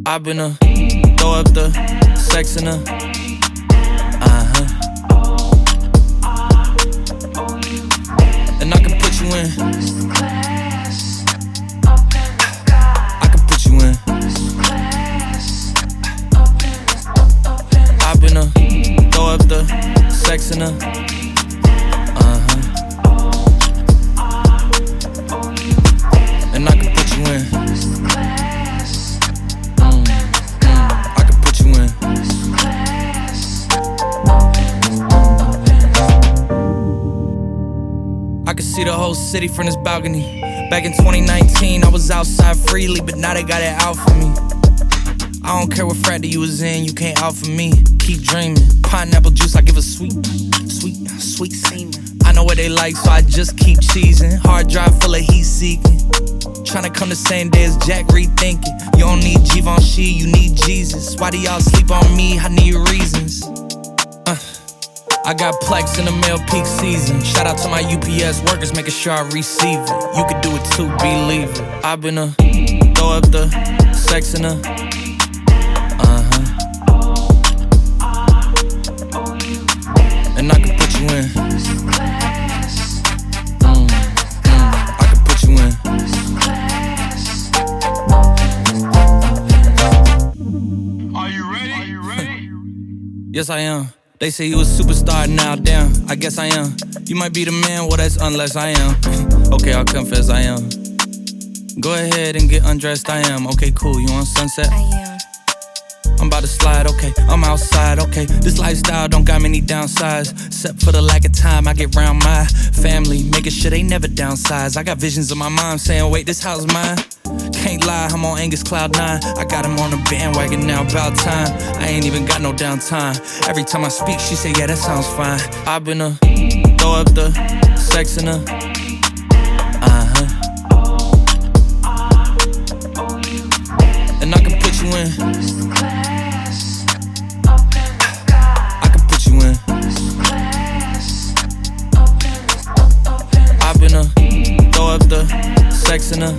I've been throw up the sex in her. And I can put you in. I can put you in. I've been throw up the sex in her. And I can put you in. I can put you in. I can see the whole city from this balcony. Back in 2019, I was outside freely, but now they got it out for me. I don't care what frat that you was in, you can't out for me. Keep dreaming. Pineapple juice, I give a sweet semen. I know what they like, so I just keep cheesing. Hard drive full of heat seeking. Tryna come the same day as Jack, rethinking. You don't need Givenchy, you need Jesus. Why do y'all sleep on me? I need reasons. I got Plex in the mail peak season. Shout out to my UPS workers, making sure I receive it. You can do it too, believe it. I've been throw up the sex in her. And I can put you in. I can put you in. Are you ready? Yes, I am. They say you a superstar, now damn, I guess I am. You might be the man, well that's unless I am. Okay, I'll confess I am. Go ahead and get undressed, I am. Okay, cool, you on Sunset? I am. I'm about to slide, okay, I'm outside, okay. This lifestyle don't got many downsides, except for the lack of time I get around my family, making sure they never downsize. I got visions of my mom saying, wait, this house mine. Can't lie, I'm on Angus Cloud 9. I got him on the bandwagon now, about time. I ain't even got no downtime. Every time I speak, she say, yeah, that sounds fine. I've been throw up the sex in her. And I can put you in. I can put you in. I've been throw up the sex in her.